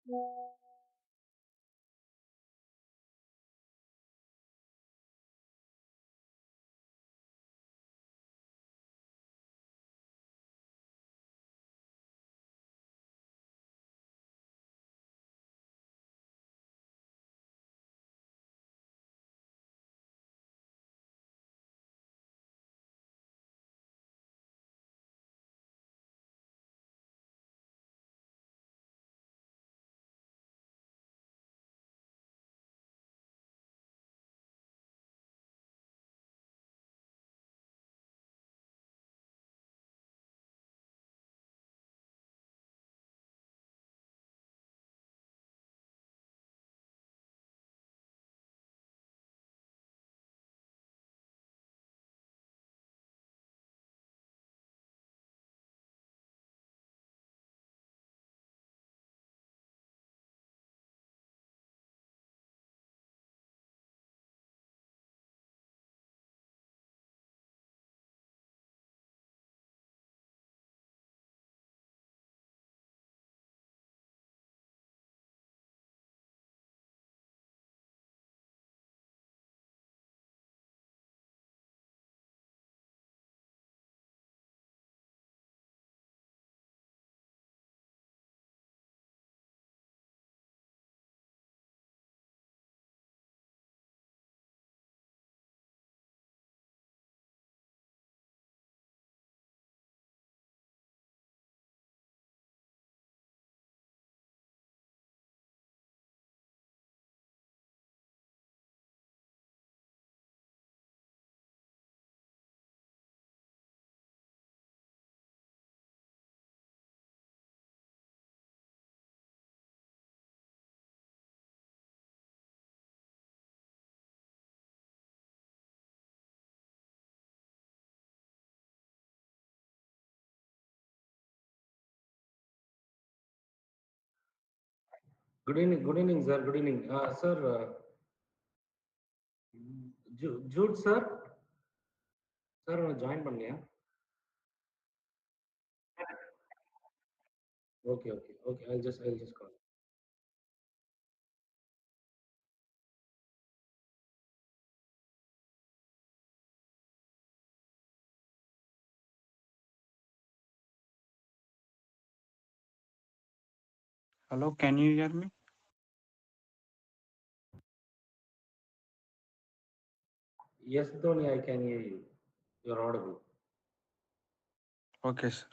Good evening, sir. Good evening. Sir, Jude, sir. Sir, join பண்ணியா? Okay, okay, okay. I'll just call. Hello, can you hear me? Yes, Dhoni, I can hear you. You're audible. Okay, sir.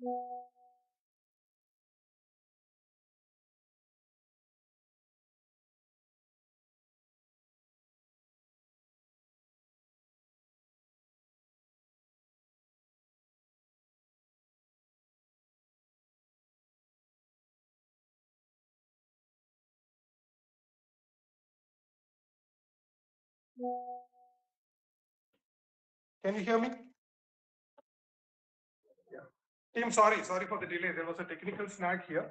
Can you hear me? Yeah. Team, sorry for the delay. There was a technical snag here.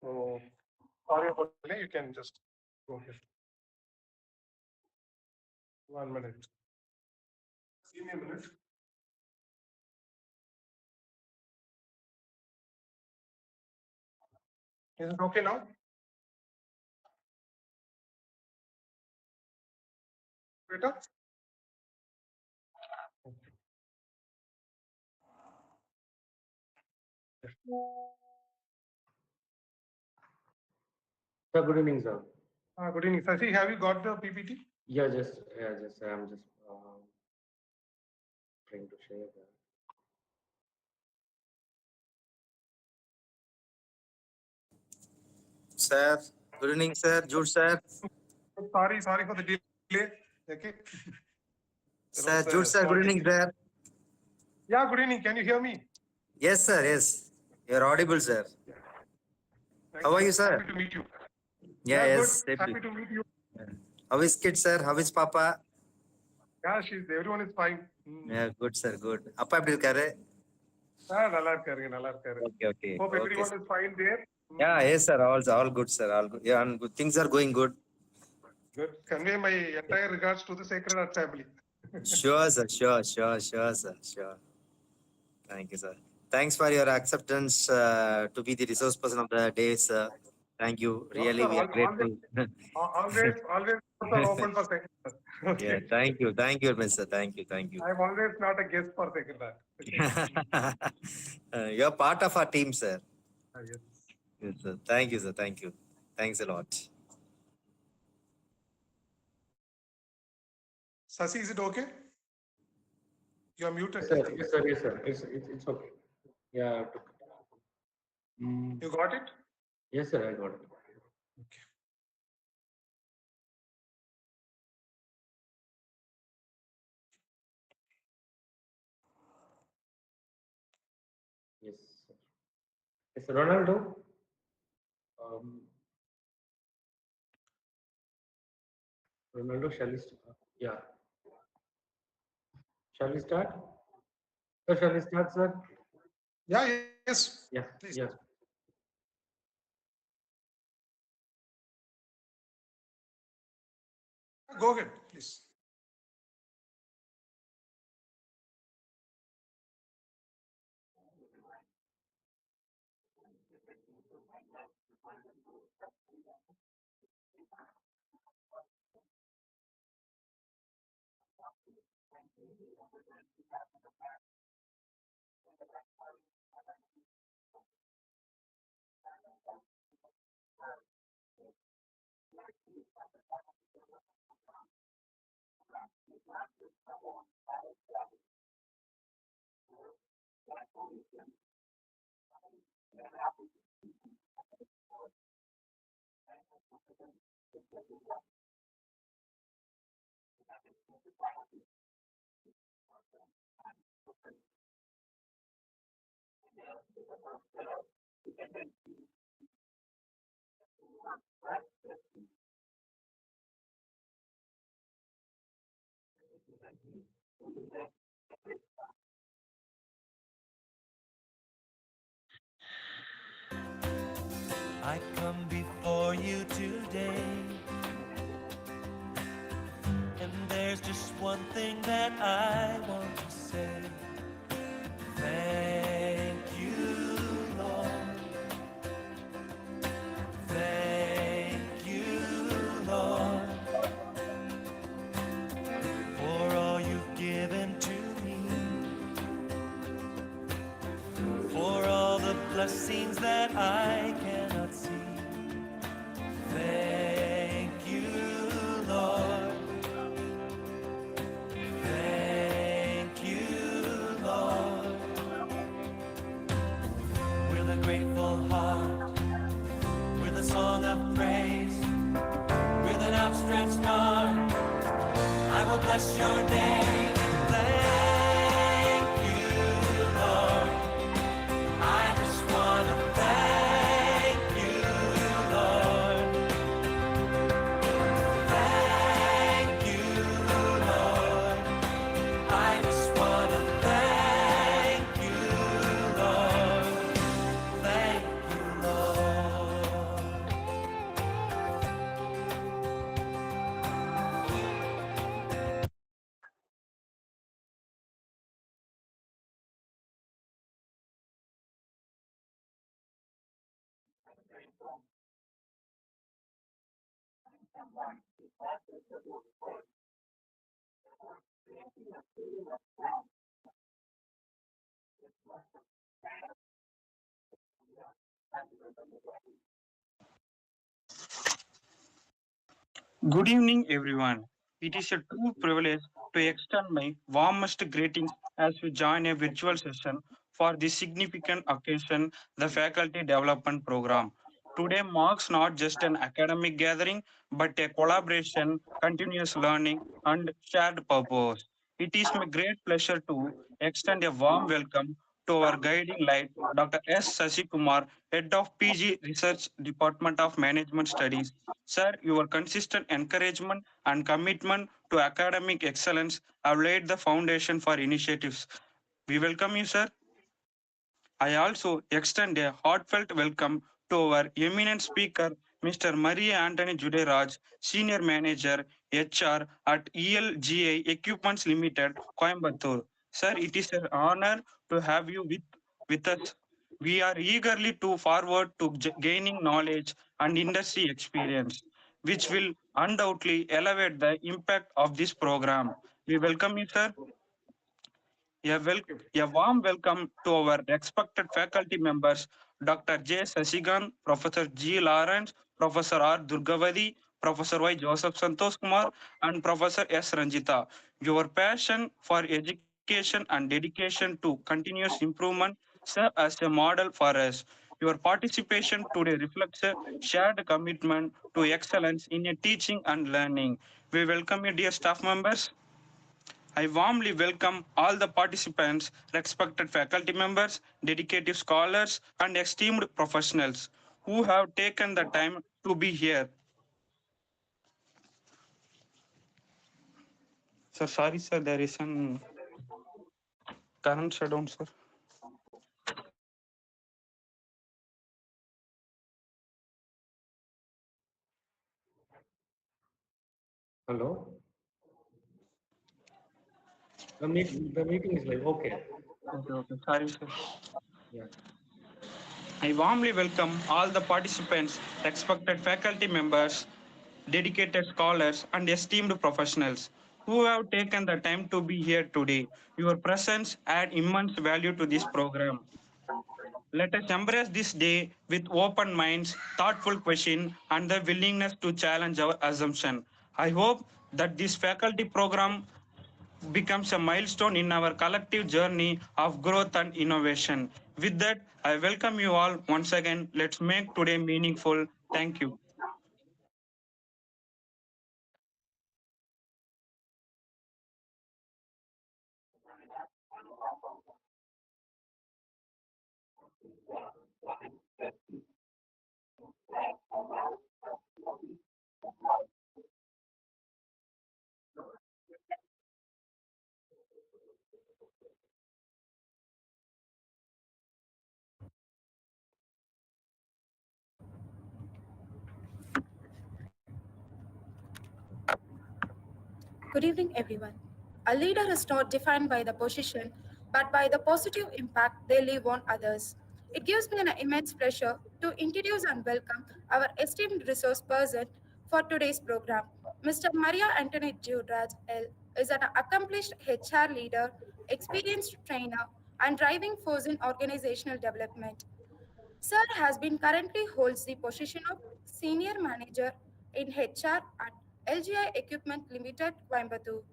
So sorry about the delay. You can just go ahead. 1 minute. Give me a minute. Is it okay now? Better? Sir, good evening, sir. Good evening. Sasi, have you got the PPT? Yeah, I'm just trying to share that. Sir, good evening, sir. Jude, sir. Sorry for the delay. Okay. Sir, Jude, sir. Good evening, sir. Yeah, good evening. Can you hear me? Yes, sir. Yes. You're audible, sir. Thank How are you, sir? Happy to meet you. Yeah, Yeah, yes. good. Happy to meet you. How is kid, sir? How is Papa? Yeah, everyone is fine. Yeah, good, sir. Good. அப்பா எப்படி இருக்காரு? நல்லா இருக்காரு. Okay, okay. Hope Okay, everyone sir. is fine there. Yeah, yes, sir. All good, sir. All good. Yeah, and good. Things are going good. Good. Convey my entire regards to the Sacred Heart family. Sure, sir. Sure, sir. Sure. Thank you, sir. Thanks for your acceptance to be the resource person of the day, sir. Thank you. Really, Sir, we are grateful. always doors are open for Sacred Heart. Okay. Yeah, thank you, Mr. Thank you. I'm always not a guest for Sacred Heart. Okay. You're part of our team, sir. Yes. Yes, sir. Thank you, sir. Thanks a lot. Sasi, is it okay? You are muted. Sir, I think. yes, sir. It's okay. Yeah. You got it? Yes, sir. I got it. Okay. Yes, sir. Yes, Ronaldo. Ronaldo, shall we start? Yeah. Shall we start? Sir, shall we start, sir? Yeah, yes. Yeah, Please. yeah. Go ahead, please. I come before you today, and there's just one thing that I want to say. Thank you, Lord. Thank you, Lord, for all you've given to me, for all the blessings that I cannot see. Thank you, Lord. Thank you, Lord. of praise. With an outstretched arm, I will bless your name. Thank you, Lord. I just want to thank you, Lord. Thank you, Lord. I just want to thank you, Lord. Thank you, Lord. Good evening, everyone. It is a true privilege to extend my warmest greetings as we join a virtual session for this significant occasion, the Faculty Development Program. Today marks not just an academic gathering, but a collaboration, continuous learning, and shared purpose. It is my great pleasure to extend a warm welcome to our guiding light, Dr. S. Sasikumar, Head of PG Research Department of Management Studies. Sir, your consistent encouragement and commitment to academic excellence have laid the foundation for initiatives. We welcome you, sir. I also extend a heartfelt welcome to our eminent speaker, Mr. Maria Anthony Juderaj, Senior Manager, HR at ELGA Equipments Limited, Coimbatore. Sir, it is an honor to have you with us. We are eagerly to forward to gaining knowledge and industry experience, which will undoubtedly elevate the impact of this program. We welcome you, sir. A warm welcome to our respected faculty members, Dr. J. Sasigan, Professor G. Lawrence, Professor R. Durgavadi, Professor Y. Joseph Santosh Kumar, and Professor S. Ranjita. Your passion for education and dedication to continuous improvement serve as a model for us. Your participation today reflects a shared commitment to excellence in a teaching and learning. We welcome you, dear staff members. I warmly welcome all the participants, respected faculty members, dedicated scholars, and esteemed professionals who have taken the time to be here. Sir, sorry, sir, there is an current shutdown, sir. Hello? The meeting is like, okay. Okay. Sorry, sir. Yeah. I warmly welcome all the participants, respected faculty members, dedicated scholars, and esteemed professionals who have taken the time to be here today. Your presence add immense value to this program. Let us embrace this day with open minds, thoughtful questions, and the willingness to challenge our assumption. I hope that this faculty program becomes a milestone in our collective journey of growth and innovation. With that, I welcome you all once again. Let's make today meaningful. Thank you. Good evening, everyone. A leader is not defined by the position, but by the positive impact they leave on others. It gives me an immense pleasure to introduce and welcome our esteemed resource person for today's program. Mr. Maria Antoinette Judraj L. is an accomplished HR leader, experienced trainer, and driving force in organizational development. Sir has been currently holds the position of Senior Manager in HR at LGI Equipment Limited, Coimbatore.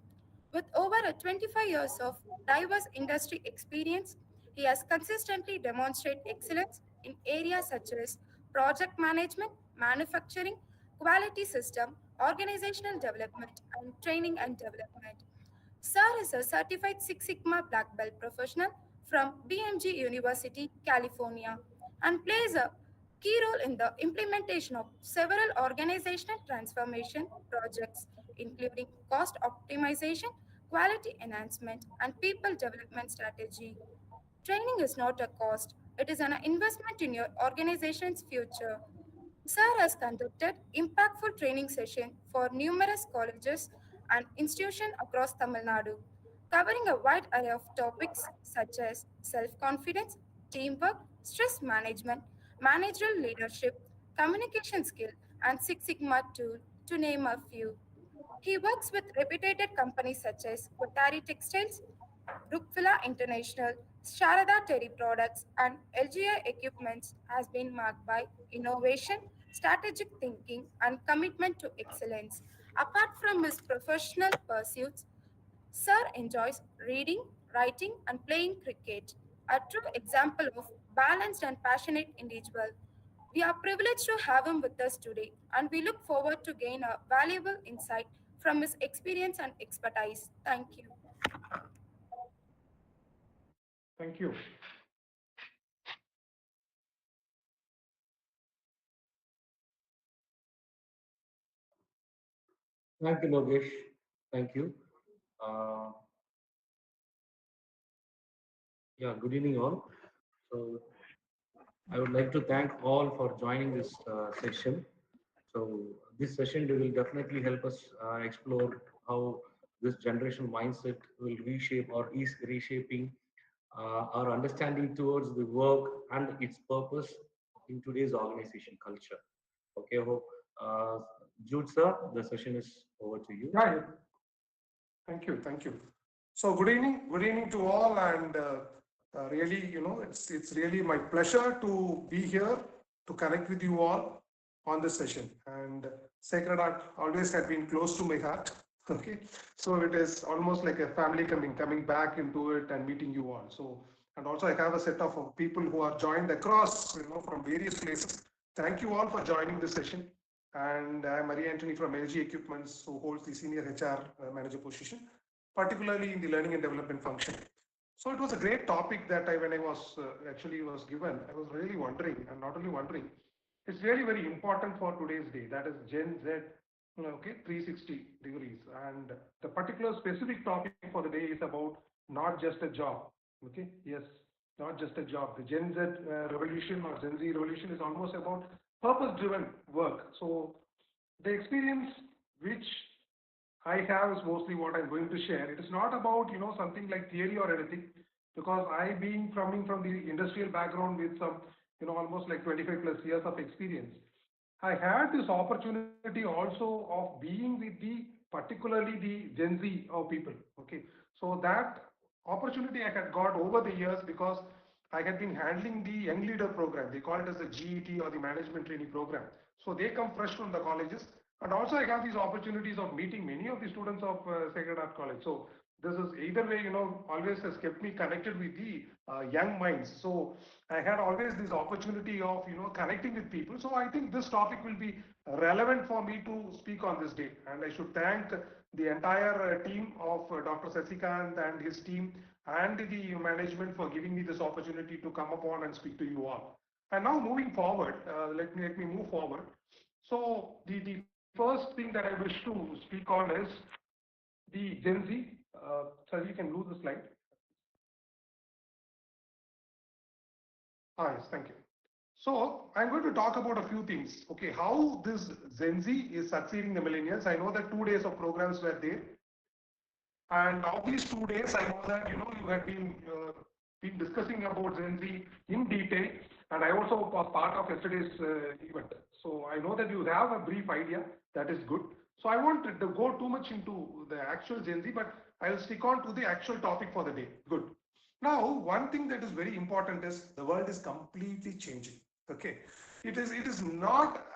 With over 25 years of diverse industry experience, he has consistently demonstrated excellence in areas such as project management, manufacturing, quality system, organizational development, and training and development. Sir is a certified Six Sigma Black Belt professional from BMG University, California, and plays a key role in the implementation of several organizational transformation projects, including cost optimization, quality enhancement, and people development strategy. Training is not a cost, it is an investment in your organization's future. Sir has conducted impactful training sessions for numerous colleges and institutions across Tamil Nadu, covering a wide array of topics such as self confidence, teamwork, stress management, managerial leadership, communication skill, and Six Sigma tool, to name a few. He works with reputed companies such as Kotari Textiles, Brookvilla International, Sharada Terry Products, and LGI Equipments has been marked by innovation, strategic thinking, and commitment to excellence. Apart from his professional pursuits, Sir enjoys reading, writing, and playing cricket, a true example of balanced and passionate individual. We are privileged to have him with us today, and we look forward to gain a valuable insight from his experience and expertise. Thank you. Thank you. Thank you, Logesh. Thank you. Uh, yeah, good evening, all. So, I would like to thank all for joining this session. So, this session will definitely help us explore how this generation mindset will reshape or is reshaping our understanding towards the work and its purpose in today's organization culture. Okay, I hope, Jude, sir, the session is over to you. Yeah, yeah. Thank you, thank you. So good evening to all, and really, it's really my pleasure to be here to connect with you all on this session. And Sacred Art always had been close to my heart. Okay, so it is almost like a family coming back into it and meeting you all. So, and also I have a set of people who are joined across, from various places. Thank you all for joining this session. And I'm Maria Anthony from LG Equipments, who holds the senior HR manager position, particularly in the learning and development function. So it was a great topic that when I was actually was given, I was really wondering, and not only wondering, it's really very important for today's day. That is Gen Z, okay, 360 degrees. And the particular specific topic for the day is about not just a job. Okay, yes, not just a job. The Gen Z revolution or Gen Z revolution is almost about purpose-driven work. So the experience which I have is mostly what I'm going to share. It is not about something like theory or anything, because I being coming from the industrial background with some almost like 25 plus years of experience, I had this opportunity also of being with the particularly the Gen Z of people. Okay, so that opportunity I had got over the years because I had been handling the young leader program. They call it as the GET or the management training program. So they come fresh from the colleges, and also I have these opportunities of meeting many of the students of Sacred Art College. So this is either way, always has kept me connected with the young minds. So I had always this opportunity of, connecting with people. So I think this topic will be relevant for me to speak on this day. And I should thank the entire team of Dr. Sasikant and his team and the management for giving me this opportunity to come upon and speak to you all. And now moving forward, let me move forward. So the first thing that I wish to speak on is the Gen Z. So you can lose the slide. Yes, thank you. So I'm going to talk about a few things. Okay, how this Gen Z is succeeding the millennials. I know that 2 days of programs were there, and of these 2 days, I know that you had been discussing about Gen Z in detail, and I also was part of yesterday's event. So I know that you have a brief idea. That is good. So I won't go too much into the actual Gen Z, but I'll stick on to the actual topic for the day. Good. Now, one thing that is very important is the world is completely changing. Okay, it is not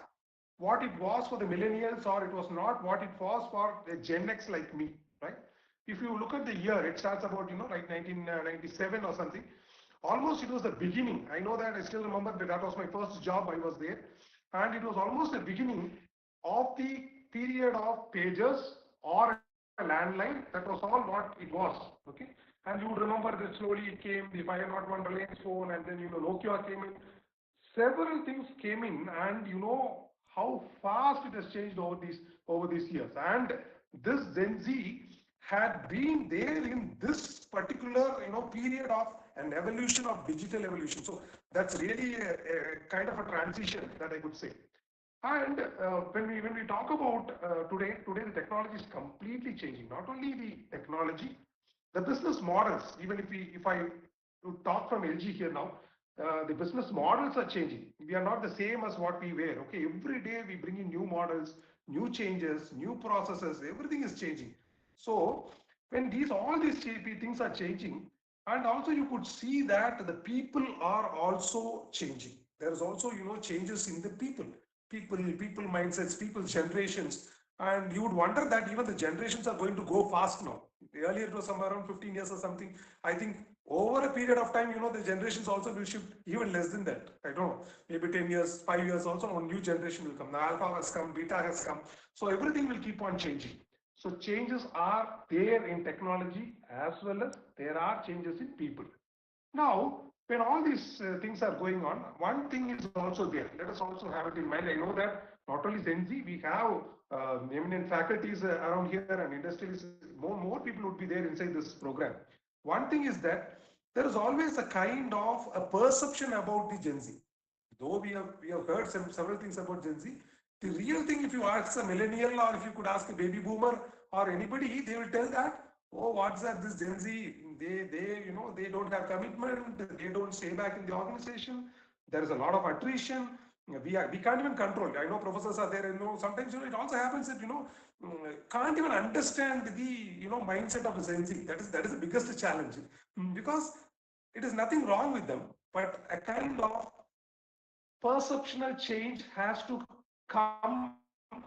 what it was for the millennials, or it was not what it was for a Gen X like me, right? If you look at the year, it starts about like 1997 or something. almost it was the beginning. I know that I still remember that was my first job. I was there, and it was almost the beginning of the period of pages or a landline. That was all what it was. Okay, and you would remember that slowly it came the 501 Reliance phone, and then Nokia came in. Several things came in, and how fast it has changed over these years. And this Gen Z had been there in this particular period of an evolution of digital evolution. So that's really a kind of a transition that I would say. And when we talk about today the technology is completely changing. Not only the technology, the business models. Even if I talk from LG here now, the business models are changing. We are not the same as what we were. Okay, every day we bring in new models, new changes, new processes. Everything is changing. So when all these things are changing, and also you could see that the people are also changing. There is also changes in the people mindsets, people generations, and you would wonder that even the generations are going to go fast now. Earlier it was somewhere around 15 years or something. I think over a period of time, the generations also will shift even less than that. I don't know, maybe 10 years, 5 years also, a new generation will come. The alpha has come, beta has come. So everything will keep on changing. So changes are there in technology as well as there are changes in people. Now, when all these things are going on, one thing is also there. Let us also have it in mind. I know that not only Gen Z, we have eminent faculties around here and industries. More people would be there inside this program. One thing is that there is always a kind of a perception about the Gen Z. Though we have heard several things about Gen Z, the real thing, if you ask a millennial or if you could ask a baby boomer or anybody, they will tell that, oh, what's that? This Gen Z, they don't have commitment. They don't stay back in the organization. There is a lot of attrition. We can't even control. I know professors are there. Sometimes it also happens that can't even understand the mindset of the Gen Z. That is the biggest challenge, because it is nothing wrong with them, but a kind of perceptual change has to come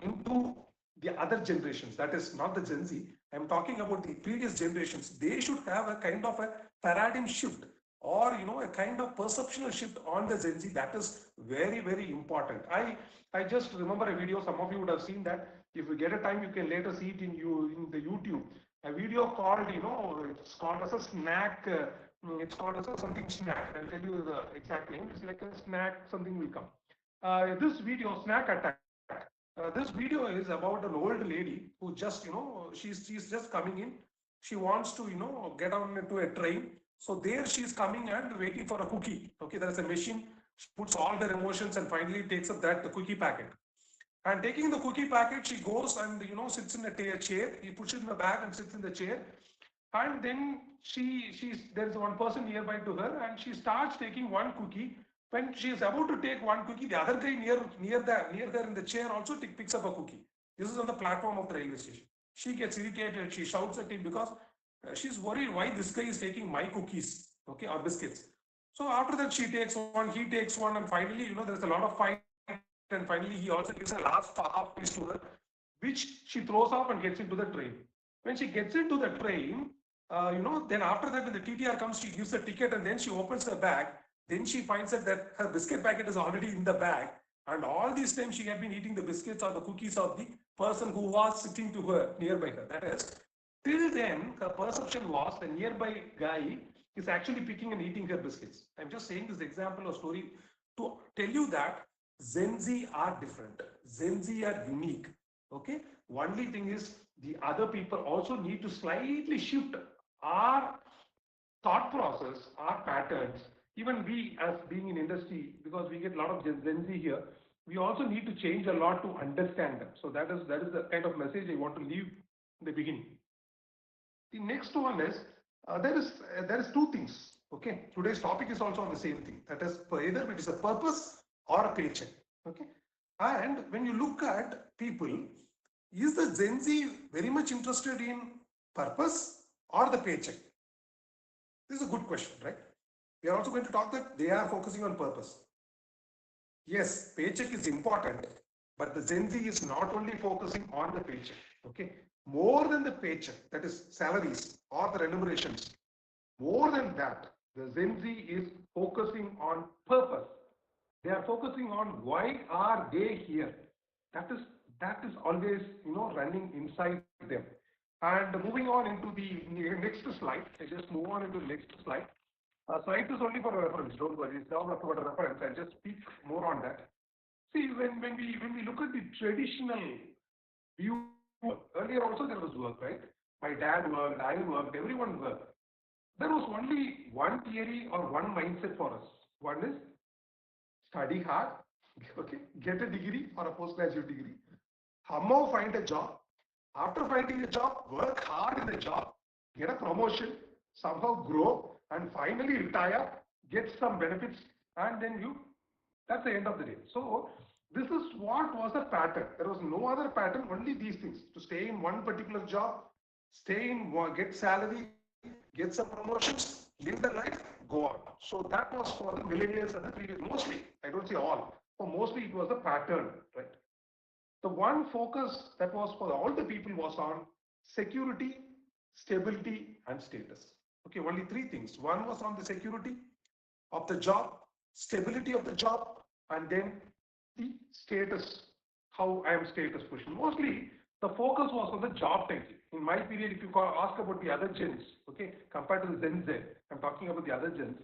into the other generations. That is not the Gen Z. I'm talking about the previous generations. They should have a kind of a paradigm shift, or a kind of perceptual shift on the Gen Z. That is very, very important. I just remember a video. Some of you would have seen that. If you get a time, you can later see it in the YouTube. A video called it's called as a snack. It's called as a something snack. I'll tell you the exact name. It's like a snack. Something will come. This video, snack attack. This video is about an old lady who just she's just coming in. She wants to get on into a train. So there she is coming and waiting for a cookie. Okay, there is a machine. She puts all their emotions and finally takes up the cookie packet. And taking the cookie packet, she goes and sits in a chair. He puts it in the bag and sits in the chair. And then there is one person nearby to her, and she starts taking one cookie. When she is about to take one cookie, the other guy near her in the chair also picks up a cookie. This is on the platform of the railway station. She gets irritated. She shouts at him because she's worried why this guy is taking my cookies, okay, or biscuits. So after that, she takes one, he takes one, and finally, there's a lot of fight. And finally, he also gives a last half piece to her, which she throws off and gets into the train. When she gets into the train, then after that, when the TTR comes, she gives the ticket and then she opens the bag. Then she finds out that her biscuit packet is already in the bag. And all these times she had been eating the biscuits or the cookies of the person who was sitting to her, nearby her. That is, till then, her perception was the nearby guy is actually picking and eating her biscuits. I'm just saying this example or story to tell you that Gen Z are different. Gen Z are unique. Okay. Only thing is the other people also need to slightly shift our thought process, our patterns. Even we, as being in industry, because we get a lot of Gen Z here, we also need to change a lot to understand them. So that is the kind of message I want to leave in the beginning. The next one is there is two things. Okay, today's topic is also on the same thing. That is, either it is a purpose or a paycheck. Okay, and when you look at people, is the Gen Z very much interested in purpose or the paycheck? This is a good question, right? We are also going to talk that they are focusing on purpose. Yes, paycheck is important, but the Gen Z is not only focusing on the paycheck. Okay, more than the paycheck, that is salaries or the remunerations. More than that, The Gen Z is focusing on purpose. They are focusing on why are they here. That is that is always running inside them. And moving on into the next slide, I just move on into the next slide. Slide is only for reference. Don't worry, it's not about a reference. I'll just speak more on that. See, when we look at the traditional view of work, earlier also there was work, right? My dad worked, I worked, everyone worked. There was only one theory or one mindset for us. One is study hard, okay, get a degree or a postgraduate degree, somehow find a job. After finding a job, work hard in the job, get a promotion, somehow grow, and finally retire, get some benefits, and then that's the end of the day. So this is what was the pattern. There was no other pattern, only these things. To stay in one particular job, stay in, get salary, get some promotions, live the life, go on. So that was for the millennials and the previous, mostly, I don't say all, for mostly it was the pattern, right? The one focus that was for all the people was on security, stability, and status. Okay, only three things. One was on the security of the job, stability of the job, and then the status, how I am status position. Mostly the focus was on the job title. In my period, if you ask about the other gens, okay, compared to the Gen Z, I'm talking about the other gens.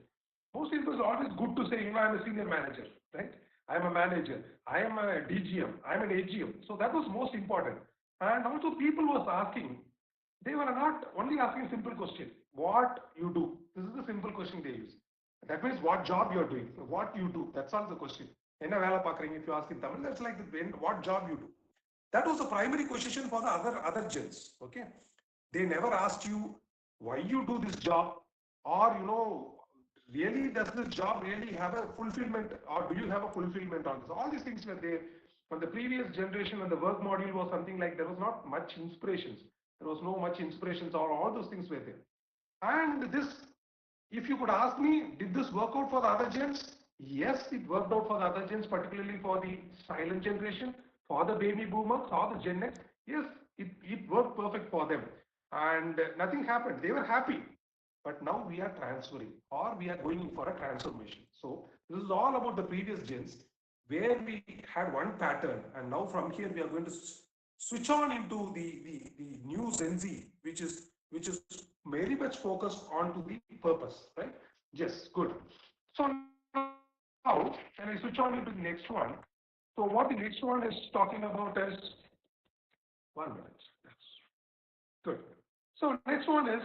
Mostly it was always good to say, I'm a senior manager, right? I'm a manager, I am a DGM, I'm an AGM. So that was most important. And also people was asking, they were not only asking a simple question, what you do. This is the simple question they use. That means what job you're doing, what you do. That's all the question. Enna vela paakring, if you ask in Tamil, that's like what job you do. That was the primary question for the other gens. Okay, they never asked you why you do this job, or really does this job really have a fulfillment, or do you have a fulfillment on this? All these things were there. From the previous generation, when the work module was something like, there was not much inspirations. There was no much inspirations, or all those things were there. And this, if you could ask me, did this work out for the other gens? Yes, it worked out for the other gens, particularly for the silent generation, for the baby boomers, or the Gen X. Yes, it worked perfect for them. And nothing happened. They were happy. But now we are transferring, or we are going for a transformation. So this is all about the previous gens, where we had one pattern, and now from here we are going to switch on into the new Gen Z, which is very much focused on to the purpose, right? Yes, good. So now, can I switch on into the next one? So what the next one is talking about is, 1 minute. Yes. Good. So next one is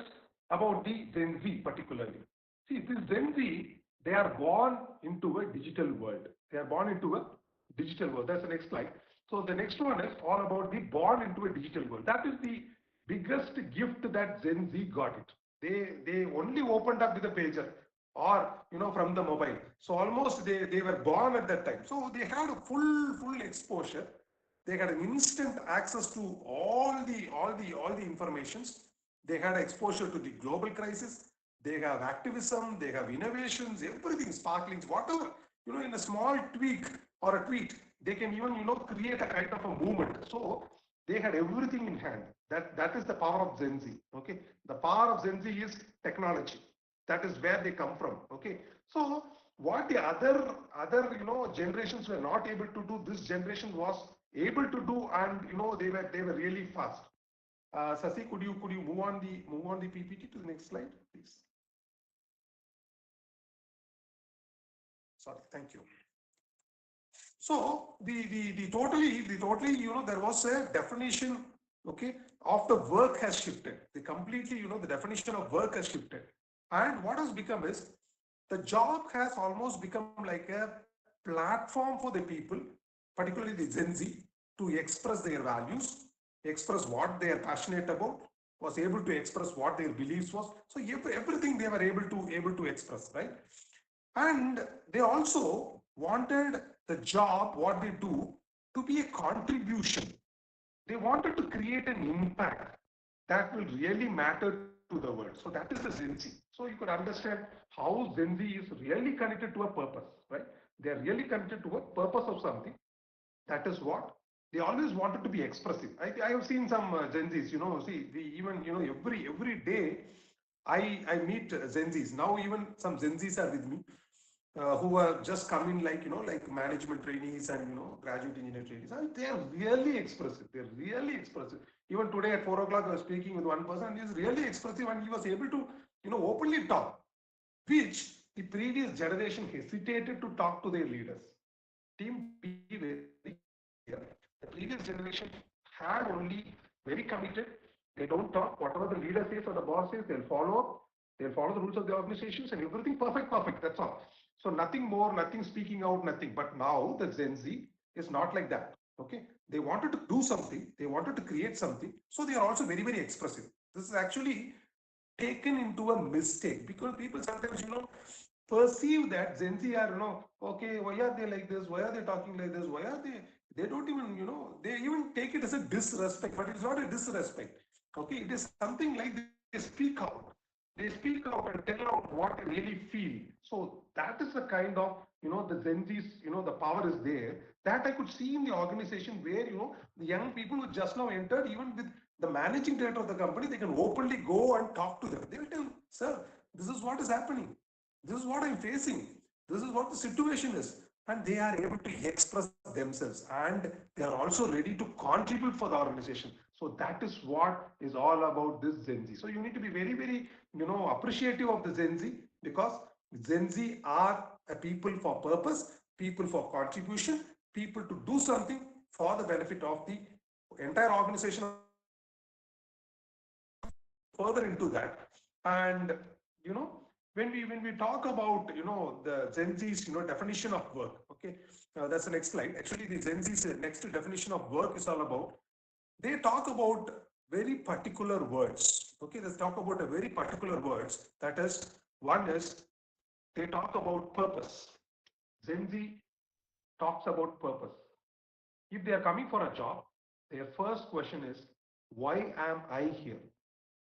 about the Gen Z particularly. See, this Gen Z, they are born into a digital world. They are born into a digital world. That's the next slide. So the next one is all about the born into a digital world. That is the biggest gift that Gen Z got it. They only opened up with a pager, or from the mobile. So almost they were born at that time. So they had a full exposure. They had an instant access to all the informations. They had exposure to the global crisis. They have activism. They have innovations. Everything, sparklings, whatever. In a small tweak or a tweet, they can even create a kind of a movement. So they had everything in hand. That is the power of Gen Z. Okay, the power of Gen Z is technology. That is where they come from. Okay, so what the other generations were not able to do, this generation was able to do, and they were really fast. Sasi, could you move on the PPT to the next slide, please? Sorry, thank you. So the totally there was a definition, okay, of the work has shifted. The completely the definition of work has shifted, and what has become is the job has almost become like a platform for the people, particularly the Gen Z, to express their values, express what they are passionate about, was able to express what their beliefs was. So everything they were able to express, right? And they also wanted the job, what they do, to be a contribution. They wanted to create an impact that will really matter to the world. So that is the Gen Z. So you could understand how Gen Z is really connected to a purpose, right? They are really connected to a purpose of something. That is what they always wanted to be expressive. I have seen some Gen Zs, see, even every day I meet Gen Zs. Now even some Gen Zs are with me who are just coming like, like management trainees and, graduate engineer trainees. And they are really expressive. They're really expressive. Even today at 4 o'clock, I was speaking with one person and he's really expressive and he was able to, openly talk, which the previous generation hesitated to talk to their leaders. Team, be very clear. The previous generation had only very committed. They don't talk. Whatever the leader says or the boss says, they'll follow up. They'll follow the rules of the organizations and everything perfect. That's all. So nothing more, nothing speaking out, nothing. But now the Gen Z is not like that. Okay. They wanted to do something. They wanted to create something. So they are also very, very expressive. This is actually taken into a mistake because people sometimes, perceive that Gen Z are, okay, why are they like this? Why are they talking like this? Why are they don't even, they even take it as a disrespect, but it's not a disrespect. Okay, it is something like they speak out. They speak out and tell out what they really feel. So that is the kind of, the Gen Z's, the power is there. That I could see in the organization where, the young people who just now entered, even with the managing director of the company, they can openly go and talk to them. They will tell, sir, this is what is happening. This is what I'm facing. This is what the situation is. And they are able to express themselves and they are also ready to contribute for the organization. So that is what is all about this Gen Z. So you need to be very, very, appreciative of the Gen Z because Gen Z are a people for purpose, people for contribution, people to do something for the benefit of the entire organization or the company. Further into that, and when we talk about the Gen Z's definition of work, okay, that's the next slide. Actually, the Gen Z's next definition of work is all about, they talk about very particular words. Okay, let's talk about a very particular words. That is, one is they talk about purpose. Gen Z talks about purpose. If they are coming for a job, their first question is, why am I here?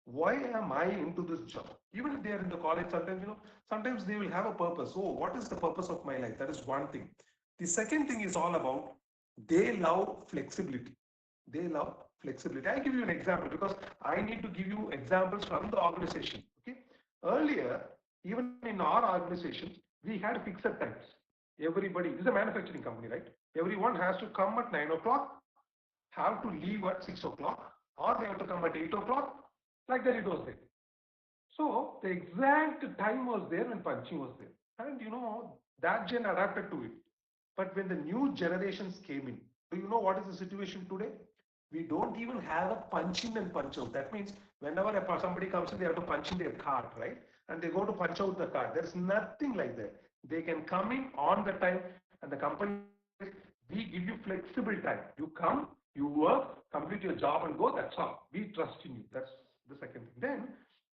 Why am I into this job? Even if they are in the college, sometimes, sometimes they will have a purpose. Oh, what is the purpose of my life? That is one thing. The second thing is all about, they love flexibility. They love flexibility. I give you an example because I need to give you examples from the organization. Okay. Earlier, even in our organization, we had fixed times. Everybody, this is a manufacturing company, right? Everyone has to come at 9 o'clock, have to leave at 6 o'clock, or they have to come at 8 o'clock. Like that it was there. So the exact time was there when punching was there. And that gen adapted to it. But when the new generations came in, do you know what is the situation today? We don't even have a punch in and punch out. That means whenever somebody comes in, they have to punch in their card, right? And they go to punch out the card. There's nothing like that. They can come in on the time and the company says, we give you flexible time. You come, you work, complete your job and go, that's all. We trust in you. That's the second thing. Then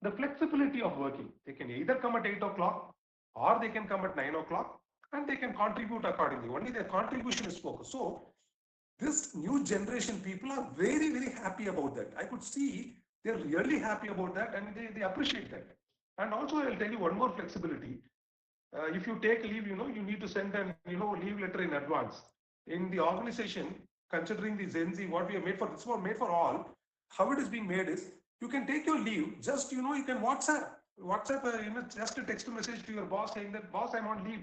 the flexibility of working. They can either come at 8 o'clock or they can come at 9 o'clock and they can contribute accordingly. Only their contribution is focused. So this new generation people are very, very happy about that. I could see they're really happy about that and they appreciate that. And also I'll tell you one more flexibility. If you take leave, you need to send an leave letter in advance. In the organization, considering the Gen Z, what we have made for, this was made for all. How it is being made is, you can take your leave, just you can WhatsApp, just a text message to your boss saying that, boss, I'm on leave.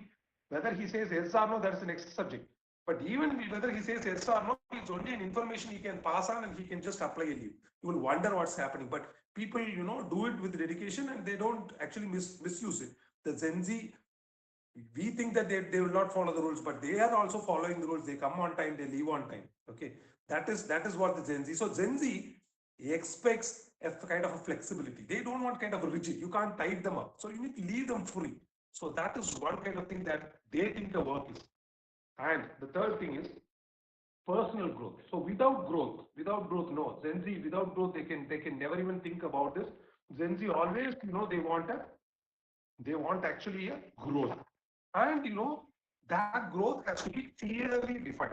Whether he says yes or no, that's the next subject. But even whether he says yes or no, it's only an information he can pass on and he can just apply a leave. You will wonder what's happening. But people, do it with dedication and they don't actually misuse it. The Gen Z, we think that they will not follow the rules, but they are also following the rules. They come on time, they leave on time. Okay, that is what the Gen Z. So Gen Z expects a kind of a flexibility. They don't want kind of a rigid. You can't tie them up. So you need to leave them free. So that is one kind of thing that they think the work is. And the third thing is personal growth. So without growth, no. Gen Z, without growth, they can never even think about this. Gen Z always, they want actually a growth. And that growth has to be clearly defined.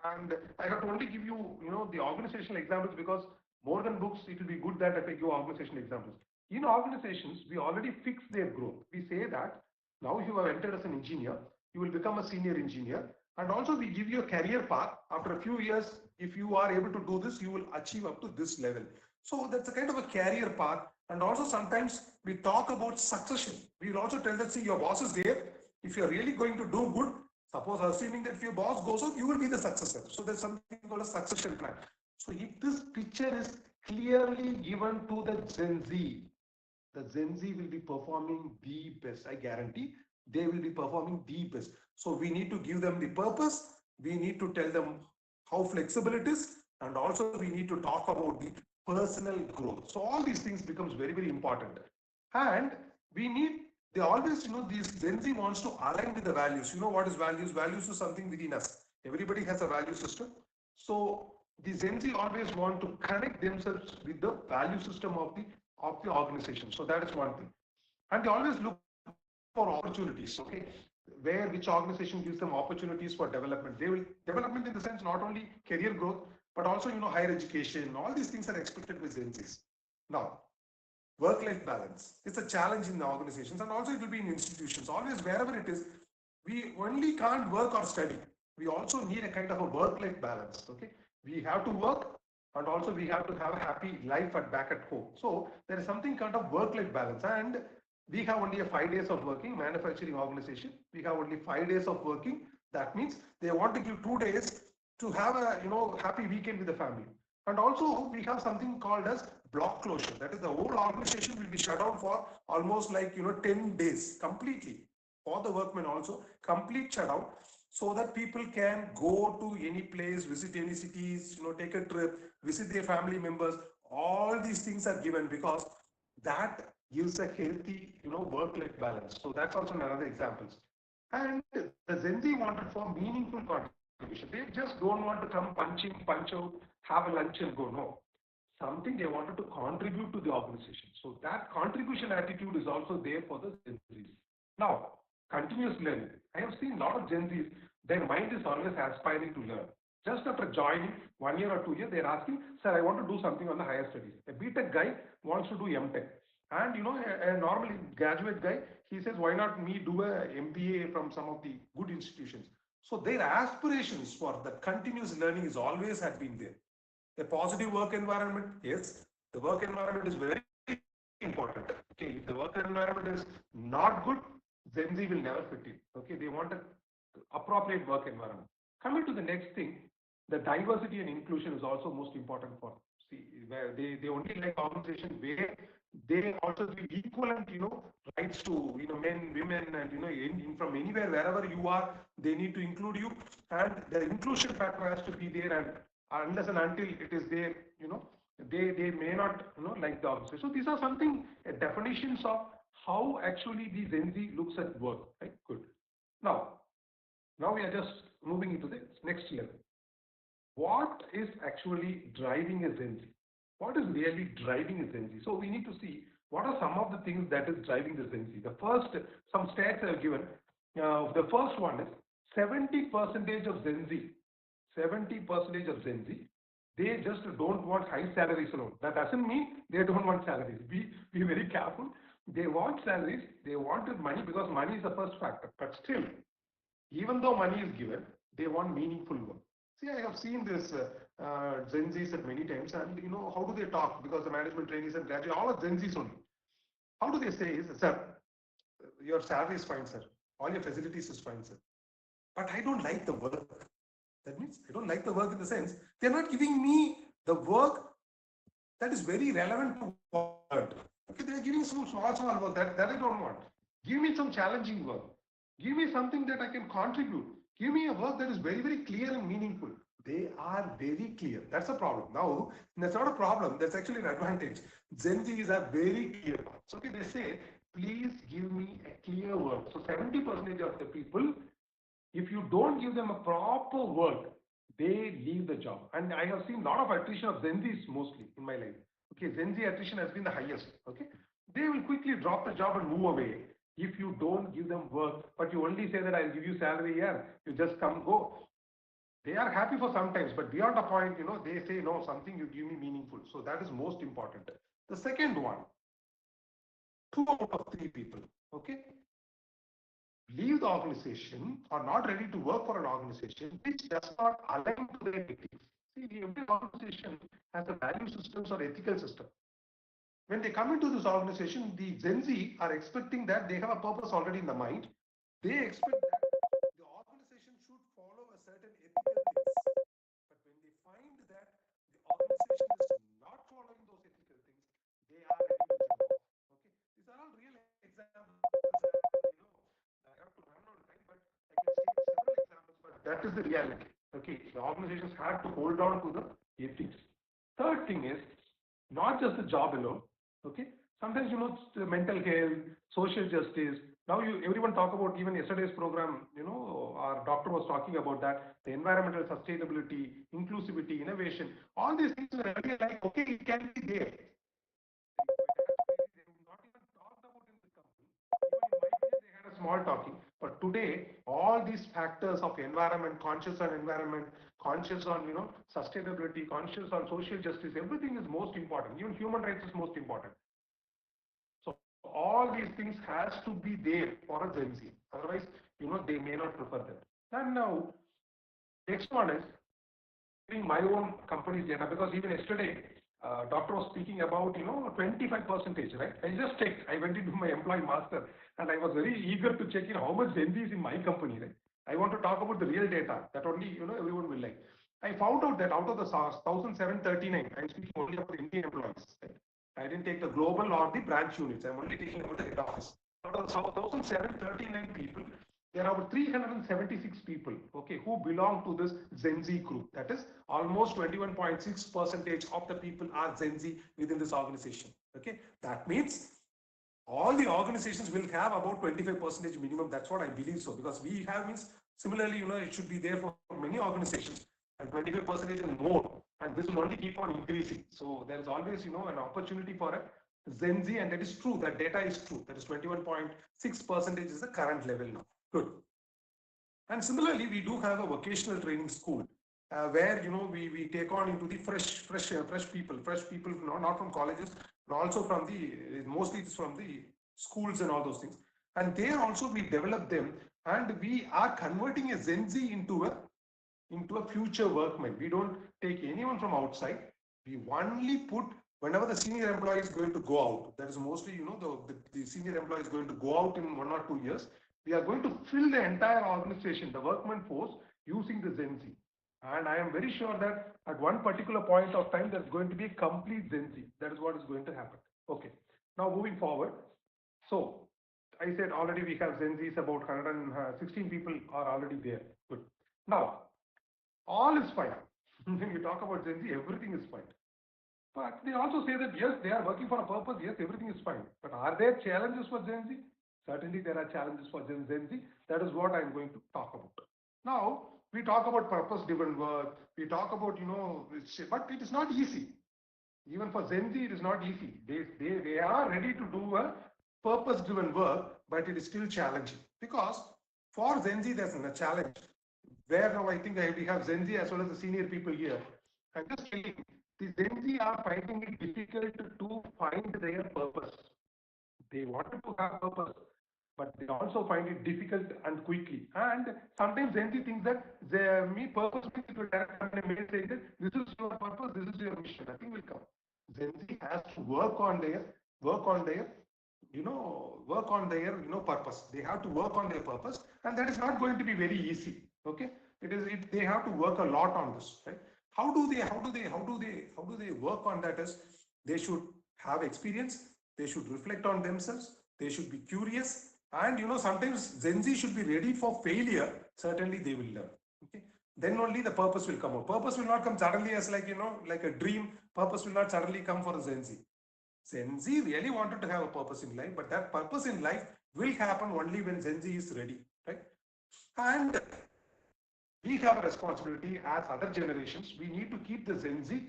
And I have to only give you, the organizational examples because more than books, it will be good that I give organizational examples. In organizations, we already fix their growth. We say that now you have entered as an engineer, you will become a senior engineer. And also we give you a career path. After a few years, if you are able to do this, you will achieve up to this level. So that's a kind of a career path And also sometimes we talk about succession. We will also tell that, see, your boss is there. If you're really going to do good, suppose assuming that if your boss goes out, you will be the successor. So there's something called a succession plan. So if this picture is clearly given to the Gen Z will be performing the best. I guarantee they will be performing the best. So we need to give them the purpose. We need to tell them how flexible it is, and also we need to talk about the personal growth. So all these things becomes very, very important. And we need, they always, these Gen Z wants to align with the values. You know what is values? Values is something within us. Everybody has a value system. So the Gen Z always want to connect themselves with the value system of the organization. So that is one thing. And they always look for opportunities, okay? Where which organization gives them opportunities for development. They will development in the sense not only career growth, but also higher education. All these things are expected with Gen Zs. Now, work-life balance. It's a challenge in the organizations, and also it will be in institutions. Always wherever it is, we only can't work or study. We also need a kind of a work-life balance. Okay, we have to work, and also we have to have a happy life back at home. So there is something kind of work-life balance, and we have only a 5 days of working. Manufacturing organization, we have only 5 days of working. That means they want to give 2 days to have a happy weekend with the family. And also we have something called as block closure. That is, the whole organization will be shut down for almost like 10 days completely, for the workmen also, complete shutdown, so that people can go to any place, visit any cities, take a trip, visit their family members. All these things are given because that gives a healthy work-life balance. So that's also another examples. And the Gen Z wanted for meaningful contribution. They just don't want to come punch in, punch out, have a lunch and go. No, something they wanted to contribute to the organization. So that contribution attitude is also there for the Gen Zs. Now, continuous learning. I have seen a lot of Gen Zs, their mind is always aspiring to learn. Just after joining 1 year or 2 years, they're asking, sir, I want to do something on the higher studies. A BTech guy wants to do MTech. And a normally graduate guy, he says, why not me do a MBA from some of the good institutions? So their aspirations for the continuous learning is always had been there. A positive work environment, yes, the work environment is very important. Okay, if the work environment is not good, Gen Z will never fit in. Okay, they want a appropriate work environment. Coming to the next thing, the diversity and inclusion is also most important for, see, where they only like organizations where they also give equivalent rights to men, women, and from anywhere, wherever you are, they need to include you, and the inclusion factor has to be there. And unless and until it is there, they may not like the organization. So these are something definitions of how actually the Gen Z looks at work. Right? Good. Now we are just moving into the next level. What is actually driving a Gen Z? What is really driving a Gen Z? So we need to see what are some of the things that is driving the Gen Z. The first, some stats I have given. The first one is 70% of Gen Z. 70% of Gen Z, they just don't want high salaries alone. That doesn't mean they don't want salaries. Be very careful. They want salaries. They wanted money because money is the first factor. But still, even though money is given, they want meaningful work. See, I have seen this Gen Zs at many times, and how do they talk? Because the management trainees and graduates, all are Gen Zs only. How do they say is, sir, your salary is fine, sir. All your facilities is fine, sir. But I don't like the work. That means I don't like the work in the sense they're not giving me the work that is very relevant to what. Okay, they're giving some small work that I don't want. Give me some challenging work. Give me something that I can contribute. Give me a work that is very, very clear and meaningful. They are very clear. That's a problem. Now, that's not a problem. That's actually an advantage. Gen Zs are very clear. So okay, they say, please give me a clear work. So 70% of the people, if you don't give them a proper work, they leave the job. And I have seen a lot of attrition of Gen Zs mostly in my life. Okay, Gen Z attrition has been the highest. Okay, they will quickly drop the job and move away if you don't give them work. But you only say that I'll give you salary here, you just come go. They are happy for some times, but beyond a point, they say no, something you give me meaningful. So that is most important. The second one, 2 out of 3 people, okay, leave the organization or not ready to work for an organization which does not align to their ethics. See, every organization has a value systems or ethical system. when they come into this organization, the Gen Z are expecting that they have a purpose already in the mind. They expect that the organization should follow a certain ethical things. But when they find that the organization is not following those ethical things, they are ready to jump off. Okay, these are all real examples. I have to run on time, but I can state several examples. But that is the reality. Okay, the organizations have to hold on to the ethics. Third thing is not just the job alone. Okay, sometimes the mental health, social justice. Now everyone talk about, even yesterday's program. Our doctor was talking about that, the environmental sustainability, inclusivity, innovation. All these things were earlier like, okay, it can be there. They were not even talked about in the company. Even in my village, they had a small talking. But today, all these factors of environment, conscious on environment, conscious on sustainability, conscious on social justice, everything is most important. Even human rights is most important. So all these things has to be there for a Gen Z. Otherwise, they may not prefer them. And now, next one is my own company's data, because even yesterday, doctor was speaking about 25 percentage, right? I just checked. I went into my employee master and I was very eager to check how much Gen Z is in my company, right? I want to talk about the real data that only everyone will like. I found out that out of the 1,739, I'm speaking only about the Indian employees, right? I didn't take the global or the branch units. I'm only taking about the head office. Out of the 1,739 people, there are about 376 people, okay, who belong to this Gen Z group. That is almost 21.6% of the people are Gen Z within this organization. Okay, that means all the organizations will have about 25% minimum. That's what I believe so, because we have means similarly, it should be there for many organizations, and 25% and more, and this will only keep on increasing. So there is always, an opportunity for a Gen Z, and that is true. That data is true. That is 21.6% is the current level now. Good. And similarly, we do have a vocational training school where we take on into the fresh people, not from colleges, but also from the mostly it's from the schools and all those things. And there also we develop them, and we are converting a Gen Z into a future workman. We don't take anyone from outside. We only put whenever the senior employee is going to go out. That is mostly, the senior employee is going to go out in 1 or 2 years. We are going to fill the entire organization, the workman force, using the Gen Z. And I am very sure that at one particular point of time, there's going to be a complete Gen Z. That is what is going to happen. Okay. Now moving forward. So I said already we have Gen Zs, about 116 people are already there. Good. Now, all is fine. When you talk about Gen Z, everything is fine. But they also say that yes, they are working for a purpose. Yes, everything is fine. But are there challenges for Gen Z? Certainly, there are challenges for Gen Z. That is what I'm going to talk about. Now, we talk about purpose-driven work. We talk about, but it is not easy. Even for Gen Z, it is not easy. They are ready to do a purpose-driven work, but it is still challenging. Because for Gen Z, there's a challenge. Where now I think we have Gen Z as well as the senior people here. I'm just telling you, the Gen Z are finding it difficult to find their purpose. They wanted to have purpose, but they also find it difficult and quickly. And sometimes Gen Z thinks that purpose means it will direct may say that this is your purpose, this is your mission. Nothing will come. Gen Z has to work on their purpose. They have to work on their purpose, and that is not going to be very easy. Okay, they have to work a lot on this, right? How do they work on that? Is they should have experience, they should reflect on themselves, they should be curious, and sometimes Gen Z should be ready for failure. Certainly they will learn. Okay, then only the purpose will come out. Purpose will not come suddenly as like a dream. Purpose will not suddenly come for a Gen Z. Gen Z really wanted to have a purpose in life, but that purpose in life will happen only when Gen Z is ready, right? And we have a responsibility as other generations. We need to keep the Gen Z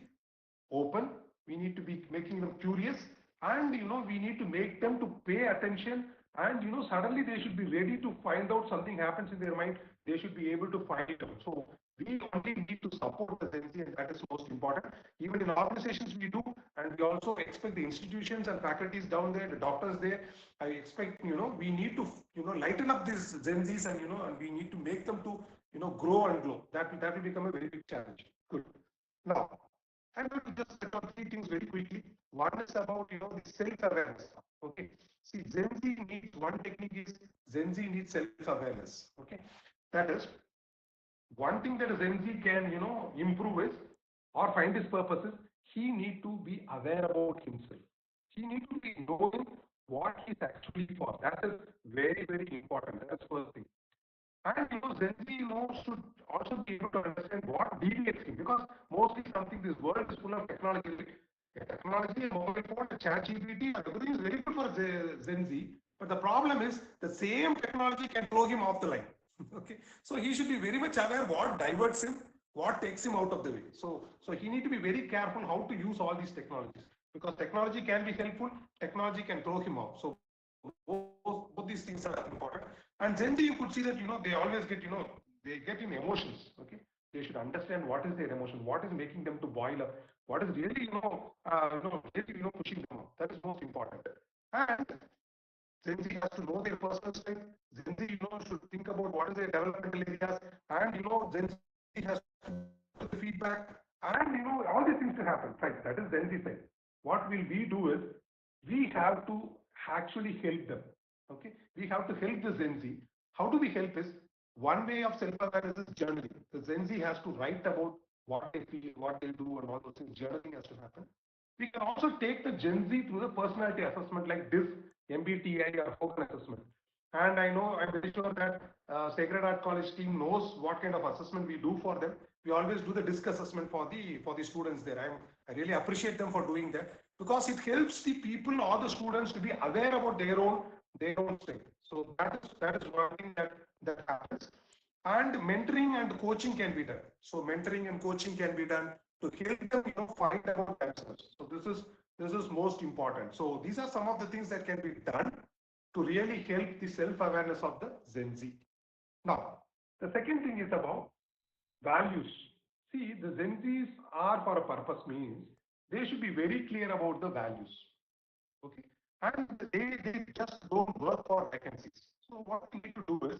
open. We need to be making them curious, and we need to make them to pay attention. And suddenly they should be ready to find out something happens in their mind. They should be able to find it out. So we only need to support the Gen Z, and that is most important. Even in organizations we do, and we also expect the institutions and faculties down there, the doctors there. I expect we need to lighten up these Gen Zs, and and we need to make them to grow and glow. That will become a very big challenge. Good. Now, I'm going to just set on three things very quickly. One is about the self-awareness. Okay. See, Gen Z needs one technique is Gen Z needs self-awareness. Okay. That is one thing that a Gen Z can improve is or find his purpose is he need to be aware about himself. He need to be knowing what he's actually for. That is very, very important. That's first thing. And Gen Z should also be able to understand what deviates him because mostly something this world is full of technology. Technology, mobile phone, chat GPT, everything is very good for Gen Z. But the problem is the same technology can throw him off the line. Okay, so he should be very much aware what diverts him, what takes him out of the way. So he need to be very careful how to use all these technologies because technology can be helpful, technology can throw him off. So both these things are important. And Gen Z, you could see that they always get they get in emotions. Okay, they should understand what is their emotion, what is making them to boil up, what is really really pushing them up. That is most important. And Gen Z has to know their personal strength. Gen Z, should think about what is their developmental areas, and Gen Z has to give the feedback, and all these things to happen. Right, that is Gen Z side. What will we do is we have to actually help them. Okay, we have to help the Gen Z. How do we help? Is one way of self-awareness is journaling. The Gen Z has to write about what they feel, what they do, and all those things. Journaling has to happen. We can also take the Gen Z through the personality assessment like this MBTI or Hogan assessment. And I'm very sure that Sacred Art College team knows what kind of assessment we do for them. We always do the DISC assessment for the students there. I really appreciate them for doing that because it helps the people or the students to be aware about their own state. So that is one thing that happens. And mentoring and coaching can be done. So mentoring and coaching can be done to help them find out themselves. So this is most important. So these are some of the things that can be done to really help the self-awareness of the Gen Z. Now, the second thing is about values. See, the Gen Zs are for a purpose means they should be very clear about the values. Okay, and they just don't work for vacancies. So what we need to do is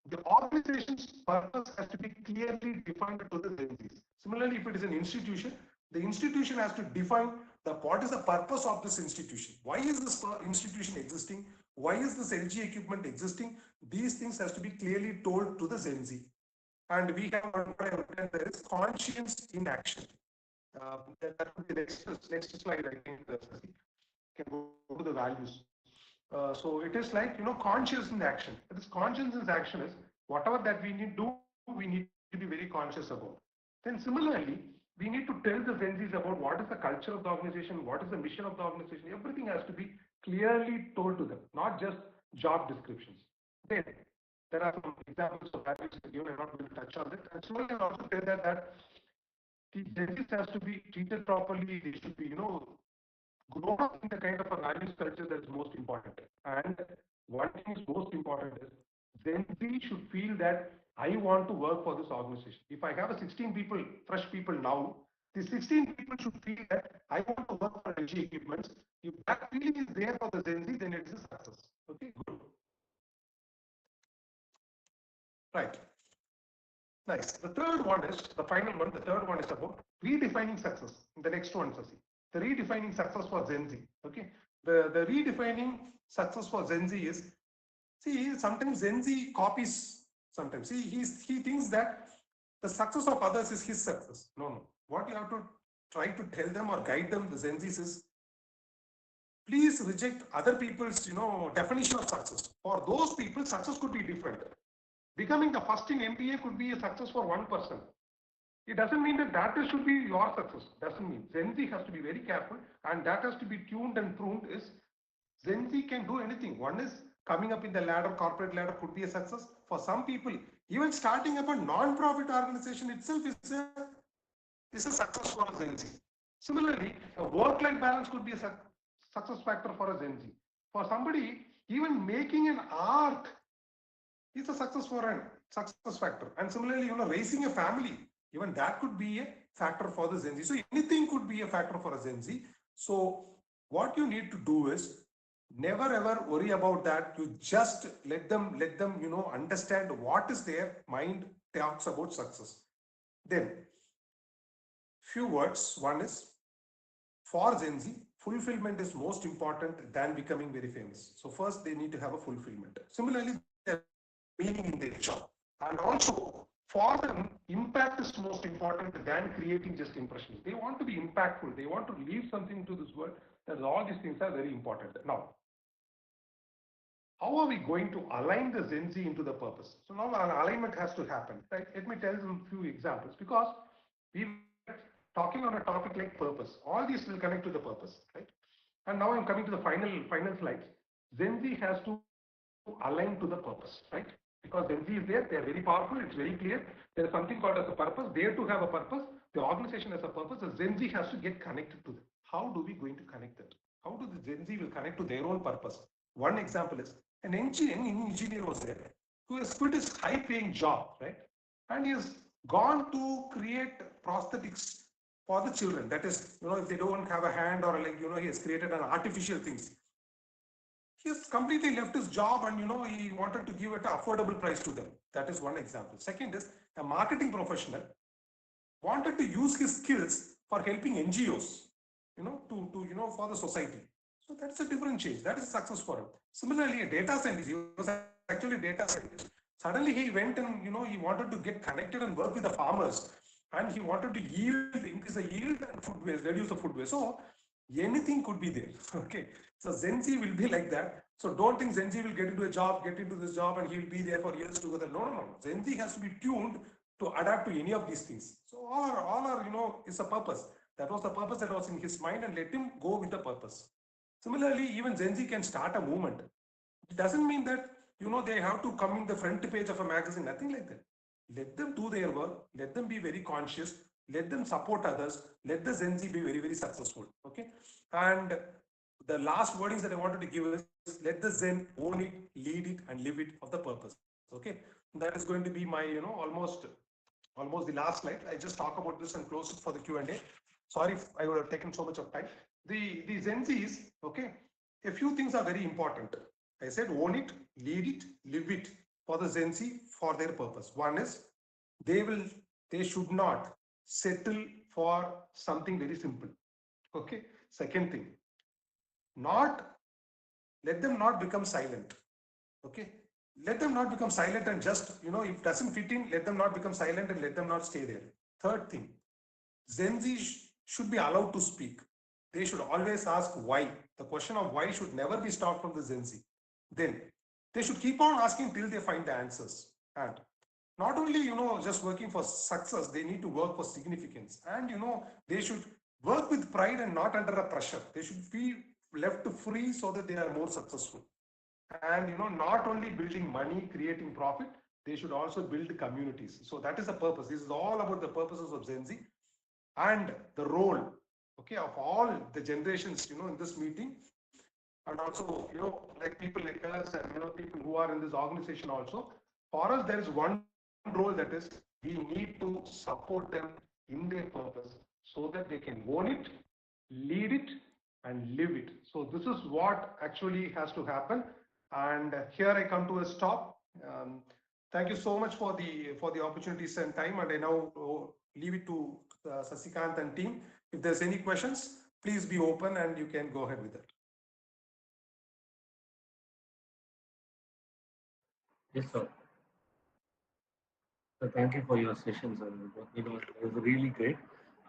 the organization's purpose has to be clearly defined to the Gen Zs. Similarly, if it is an institution, the institution has to define what is the purpose of this institution. Why is this institution existing? Why is this LG equipment existing? These things has to be clearly told to the Gen Z. And we have written there is conscience in action. That would be the next slide. I think can go to the values. So it is like conscious in action. This conscience in action is whatever that we need to do, we need to be very conscious about. Then similarly, we need to tell the Gen Zs about what is the culture of the organization, what is the mission of the organization. Everything has to be clearly told to them, not just job descriptions. Then there are some examples of values given. I'm not going to touch on it. And similarly, I also say that the Gen Zs has to be treated properly. They should be grow up in the kind of a values culture that's most important. And one thing is most important is Gen Z should feel that I want to work for this organization. If I have a 16 people, fresh people now, the 16 people should feel that I want to work for LG Equipments. If that feeling is there for the Gen Z, then it is a success. Okay, good. Right. Nice. The third one is the final one. The third one is about redefining success. The next one, Sasi. The redefining success for Gen Z. Okay. The redefining success for Gen Z is, see, sometimes Gen Z copies. Sometimes he thinks that the success of others is his success. No. What you have to try to tell them or guide them, the Gen Zs, is please reject other people's definition of success. For those people, success could be different. Becoming the first in MBA could be a success for one person. It doesn't mean that should be your success. Doesn't mean. Gen Z has to be very careful, and that has to be tuned and pruned. Is Gen Z can do anything. One is coming up in the ladder, corporate ladder could be a success. For some people, even starting up a non-profit organization itself is a success for a Gen Z. Similarly, a work-life balance could be a success factor for a Gen Z. For somebody, even making an art is a success factor. And similarly, raising a family, even that could be a factor for the Gen Z. So anything could be a factor for a Gen Z. So what you need to do is never ever worry about that. You just let them understand what is their mind talks about success. Then few words. One is, for Gen Z, fulfillment is most important than becoming very famous. So first they need to have a fulfillment. Similarly, they have meaning in their job. And also, for them, impact is most important than creating just impressions. They want to be impactful. They want to leave something to this world. That all these things are very important. Now, how are we going to align the Gen Z into the purpose? So now an alignment has to happen, right? Let me tell you a few examples, because we were talking on a topic like purpose. All these will connect to the purpose, right? And now I'm coming to the final slides. Gen Z has to align to the purpose, right? Because Gen Z is there, they are very powerful, it's very clear. There is something called as a purpose. They too have a purpose. The organization has a purpose. The Gen Z has to get connected to them. How do we going to connect that? How do the Gen Z will connect to their own purpose? One example is an engineer was there who has quit his high-paying job, right? And he has gone to create prosthetics for the children. That is, if they don't have a hand or like, he has created an artificial things. He has completely left his job and, he wanted to give it an affordable price to them. That is one example. Second is a marketing professional wanted to use his skills for helping NGOs, for the society. So that's a different change. That is success for him. Similarly, a data scientist, he was actually a data scientist. Suddenly he went and, he wanted to get connected and work with the farmers, and he wanted to increase the yield and food waste, reduce the food waste. So anything could be there. Okay. So Gen Z will be like that. So don't think Gen Z will get into this job and he will be there for years together. No, no, no. Gen Z has to be tuned to adapt to any of these things. So all are, is a purpose. That was the purpose that was in his mind, and let him go with the purpose. Similarly, even Gen Z can start a movement. It doesn't mean that, they have to come in the front page of a magazine, nothing like that. Let them do their work, let them be very conscious, let them support others, let the Gen Z be very, very successful. Okay. And the last wordings that I wanted to give is, let the Zen own it, lead it, and live it of the purpose. Okay. That is going to be my, almost the last slide. I just talk about this and close it for the Q&A. Sorry if I would have taken so much of time. The Gen Zs, okay, a few things are very important. I said own it, lead it, live it for the Gen Z for their purpose. One is they should not settle for something very simple. Okay. Second thing, not let them not become silent. Okay. Let them not become silent and just, if it doesn't fit in, let them not become silent and let them not stay there. Third thing, Gen Z should be allowed to speak. They should always ask why. The question of why should never be stopped from the Gen Z. Then they should keep on asking till they find the answers. And not only, just working for success, they need to work for significance. And, they should work with pride and not under a pressure. They should be left free so that they are more successful. And, not only building money, creating profit, they should also build communities. So that is the purpose. This is all about the purposes of Gen Z and the role, okay, of all the generations, in this meeting. And also, like people like us and, people who are in this organization also. For us, there is one role, that is we need to support them in their purpose so that they can own it, lead it, and live it. So this is what actually has to happen. And here I come to a stop. Thank you so much for the opportunities and time. And I now leave it to Sasikant and team. If there's any questions, please be open and you can go ahead with it. Yes, sir. So thank you for your sessions. It was really great.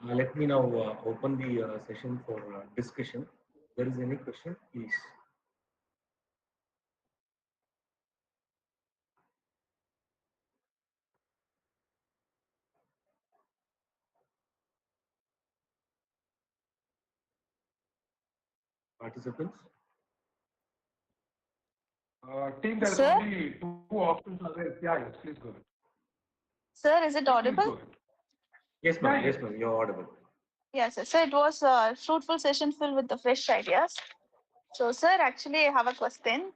Let me now open the session for discussion. If there is any question, please. Participants? Team, there's Sir, only two options are there. Yeah, yes, please go ahead. sir, is it Please audible? go ahead. Yes, ma'am. Yeah, Yes, yes. ma'am. You're audible. Yes, sir. So it was a fruitful session filled with the fresh ideas. So, sir, actually, I have a question.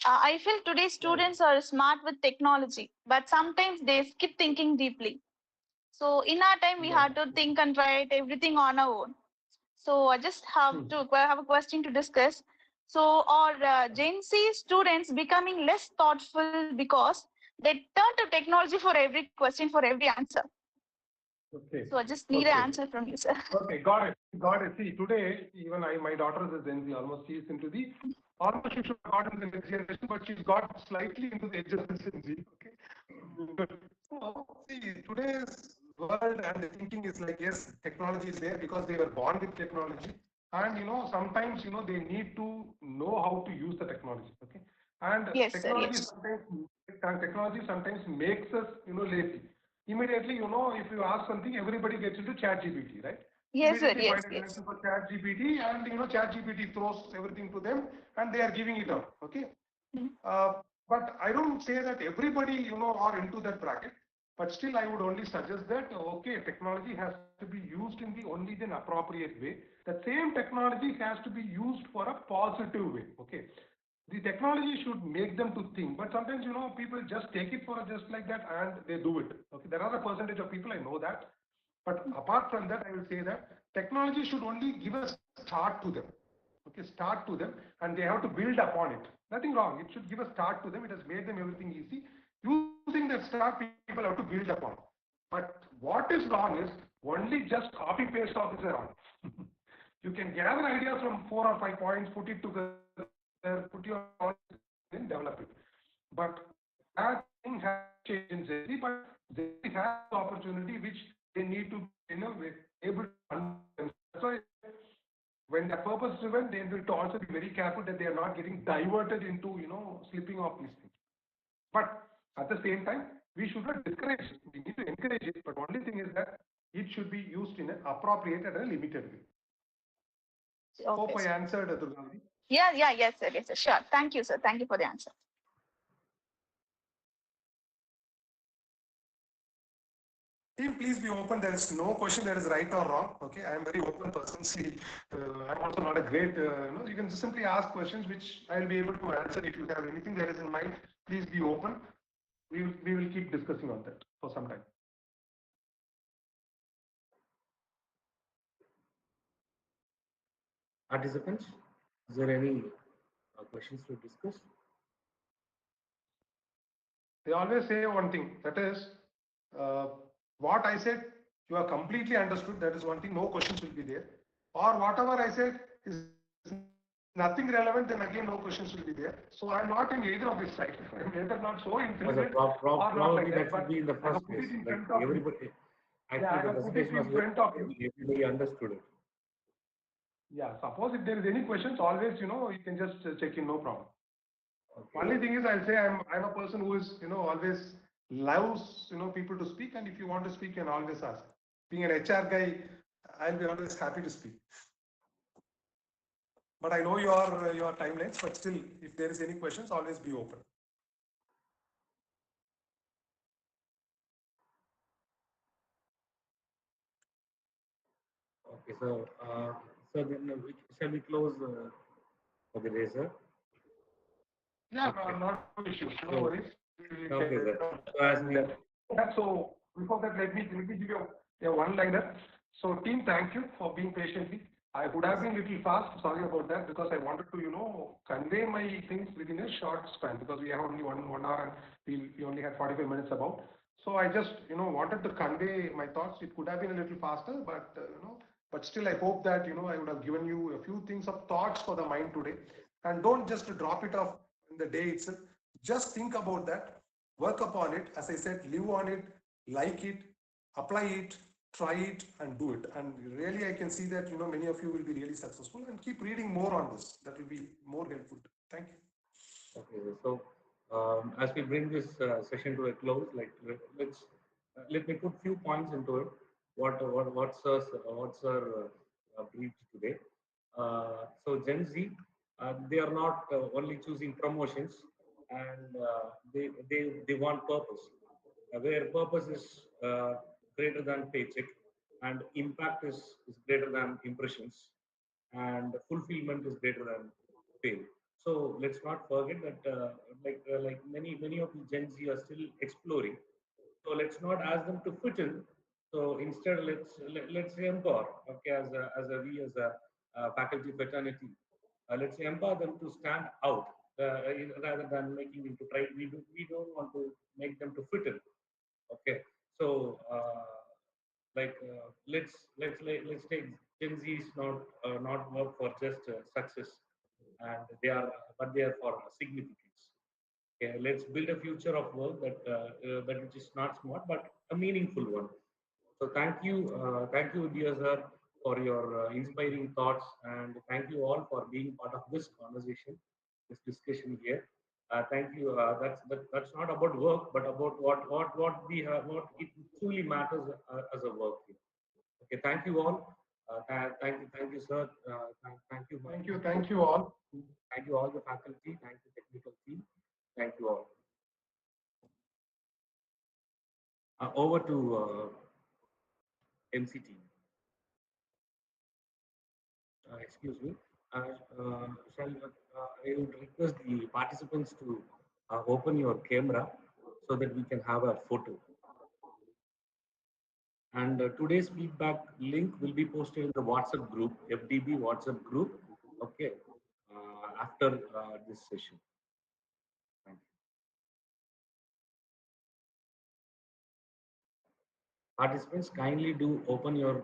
I feel today's Yeah, yeah. students are smart with technology, but sometimes they skip thinking deeply. So, in our time, we Yeah, had to think and write everything on our own. So, I just have yeah. to have a question to discuss. So, are Gen Z students becoming less thoughtful because they turn to technology for every question, for every answer? Okay. So I just need an Okay. answer from you, sir. Okay, got it. Got it. See, today, even my daughter is a Gen Z, almost she's into the, almost she should have gotten the next generation, but she's got slightly into the edge of the Gen Z. Okay. So, see, today's world and the thinking is like, yes, technology is there because they were born with technology. And, sometimes, they need to know how to use the technology. Okay. And Yes, sir. Yes. technology sometimes makes us, lazy. Immediately, if you ask something, everybody gets into chat GPT, right? Yes, sir. Immediately Yes. find an Yes. answer for chat GPT, and chat GPT throws everything to them and they are giving it out. Okay. Uh, but I don't say that everybody, are into that bracket. But still, I would only suggest that okay, technology has to be used in the only then appropriate way. The same technology has to be used for a positive way. Okay, the technology should make them to think, but sometimes people just take it for just like that and they do it. Okay, there are a percentage of people, I know that, but apart from that, I will say that technology should only give a start to them. Okay, start to them, and they have to build upon it. Nothing wrong, it should give a start to them. It has made them everything easy. Using that start, people have to build upon. But what is wrong is only just copy paste of is wrong. You can gather ideas from 4 or 5 points, put it together, put your own, then develop it. But that thing has to change in Zenzi, but Zenzi has this opportunity which they need to be, able to understand. That's why when they're purpose driven, they will also be very careful that they are not getting diverted into, slipping off these things. But at the same time, we should not discourage it. We need to encourage it. But only thing is that it should be used in an appropriate and a limited way. Hope Okay, I sir. answered, Durgavi. Yeah. Yeah. Yes, sir. Yes, sir. Sure. Thank you, sir. Thank you for the answer. Team, please be open. There is no question that is right or wrong. Okay, I am very open person. See, I'm also not a great. You can just simply ask questions which I will be able to answer. If you have anything that is in mind, please be open. We will keep discussing on that for some time. Participants, is there any questions to discuss? They always say one thing, that is, uh, what I said, you are completely understood. That is one thing. No questions will be there. Or whatever I said is nothing relevant, then again no questions will be there. So I'm not in either of this side. I'm either not so intelligent or not like that. Probably But that should be in I the have first put it place. in front Like of you. everybody, Yeah, I actually, the have put it presentation in was very front of you. clear. Everybody understood it. Yeah, suppose if there is any questions, always, you can just check in, no problem. Okay. Only thing is, I'll say I'm a person who is, always loves, people to speak. And if you want to speak, you can always ask. Being an HR guy, I'll be always happy to speak. But I know your timelines. But still, if there is any questions, always be open. Okay, so then shall we close for the day, sir? Yeah, Okay. not an issue. No So, worries. okay, sir. So as we So before that, let me give you a one-liner. So team, thank you for being patiently. I would have been a little fast. Sorry about that, because I wanted to, convey my things within a short span, because we have only one hour and we only had 45 minutes about. So I just, wanted to convey my thoughts. It could have been a little faster, but but still I hope that, I would have given you a few things of thoughts for the mind today. And don't just drop it off in the day itself. Just think about that, work upon it. As I said, live on it, like it, apply it, try it, and do it. And really, I can see that many of you will be really successful. And keep reading more on this. That will be more helpful. Thank you. Okay, so as we bring this session to a close, like let me put few points into it. What's our brief today? So Gen Z, they are not only choosing promotions, and they want purpose. Where purpose is greater than paycheck, and impact is greater than impressions, and fulfillment is greater than pay. So let's not forget that like many of the Gen Z are still exploring. So let's not ask them to fit in. So instead, let's empower. Okay, as a faculty fraternity, let's empower them to stand out rather than making them to try. We don't want to make them to fit in. Okay, so let's take Gen Z is not work for just success, and they are for significance. Okay, let's build a future of work that which is not smart but a meaningful one. So thank you, dear sir, for your inspiring thoughts, and thank you all for being part of this conversation, this discussion here. Thank you. That's not about work, but about what we have, what it truly matters as a work here. Okay, thank you all. Thank you, sir. Thank you, Thank you all. thank you all the faculty. Thank you, technical team. Thank you all. Over to MCT. Excuse me. I would request the participants to open your camera so that we can have a photo. And today's feedback link will be posted in the WhatsApp group, FDB WhatsApp group. Okay, after this session. Thank you. Participants, kindly do open your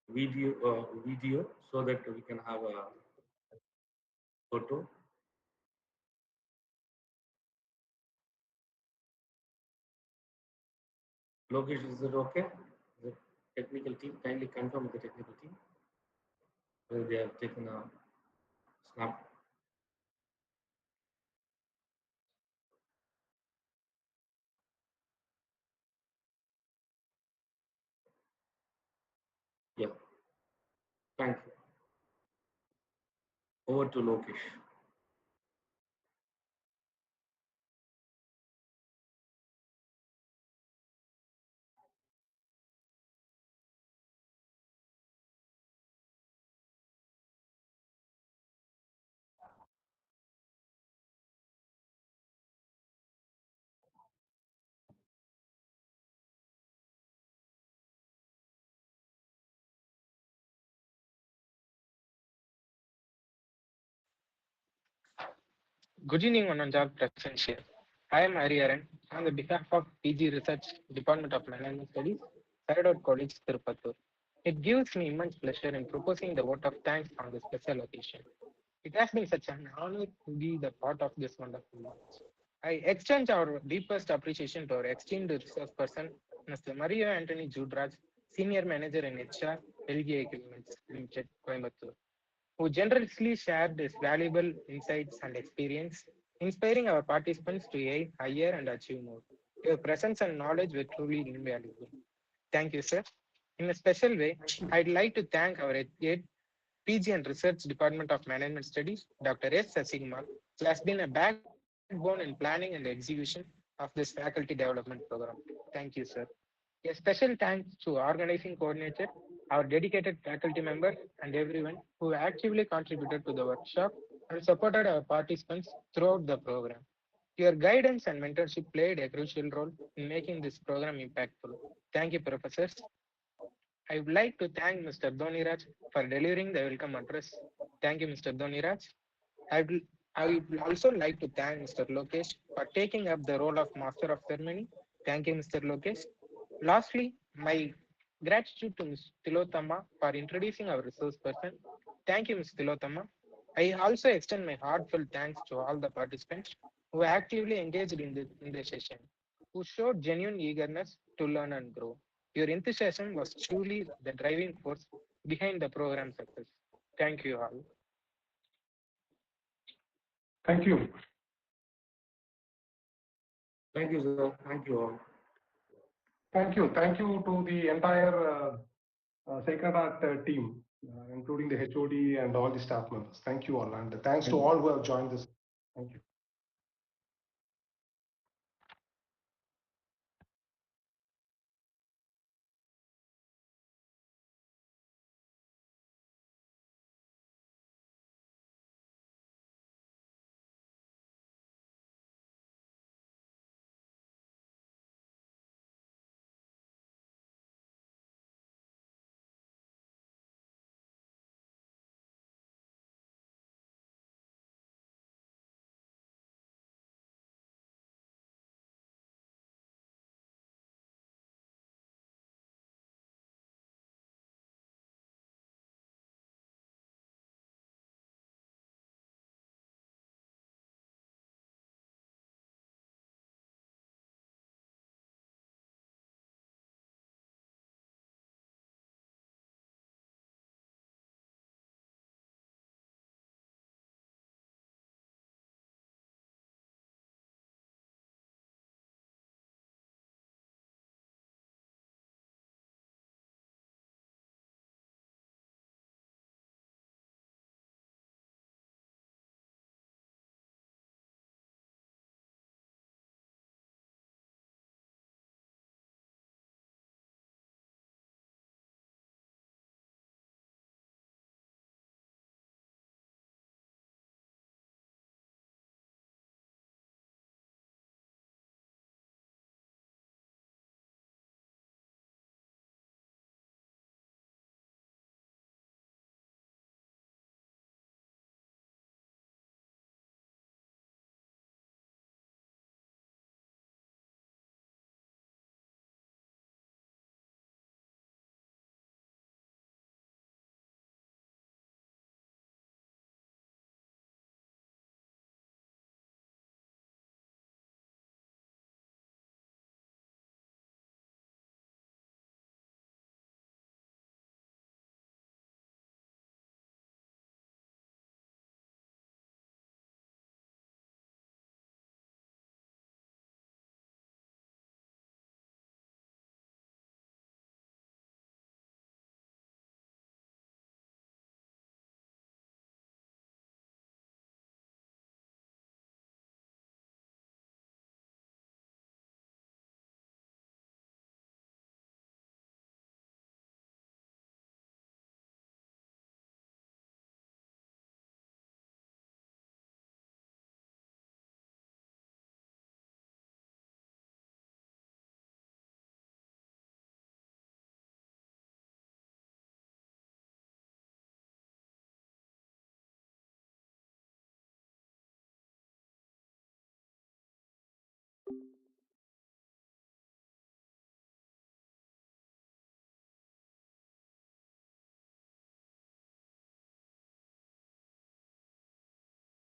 video so that we can have a photo. Lokesh, is it okay? The technical team, kindly confirm with the technical team whether they have taken a snap. Yeah, thank you. Over to Lokesh. Good evening, Ananjal present here. I am Hariharan on the behalf of PG Research Department of Management Studies, Saradot College, Tirupattur. It gives me immense pleasure in proposing the vote of thanks on this special occasion. It has been such an honor to be the part of this wonderful launch. I extend our deepest appreciation to our esteemed resource person, Mr. Mario Anthony Judraj, Senior Manager in HR, LG Equipments Limited, Coimbatore, who generously shared his valuable insights and experience, inspiring our participants to aim higher and achieve more. Your presence and knowledge were truly invaluable. Thank you, sir. In a special way, I'd like to thank our head PG and Research Department of Management Studies, Dr. S. Sasikumar, who has been a backbone in planning and execution of this faculty development program. Thank you, sir. A special thanks to organizing coordinator, our dedicated faculty members, and everyone who actively contributed to the workshop and supported our participants throughout the program. Your guidance and mentorship played a crucial role in making this program impactful. Thank you, professors. I would like to thank Mr. Dhoniraj for delivering the welcome address. Thank you, Mr. Dhoniraj. I will, I would also like to thank Mr. Lokesh for taking up the role of Master of Ceremony. Thank you, Mr. Lokesh. Lastly, my gratitude to Ms. Tilotama for introducing our resource person. Thank you, Ms. Tilotama. I also extend my heartfelt thanks to all the participants who actively engaged in the session, who showed genuine eagerness to learn and grow. Your enthusiasm was truly the driving force behind the program success. Thank you all. Thank you. Thank you, sir. Thank you all. Thank you. Thank you to the entire Sacred Art team, including the HOD and all the staff members. Thank you all. And thanks to all who have joined this. Thank you.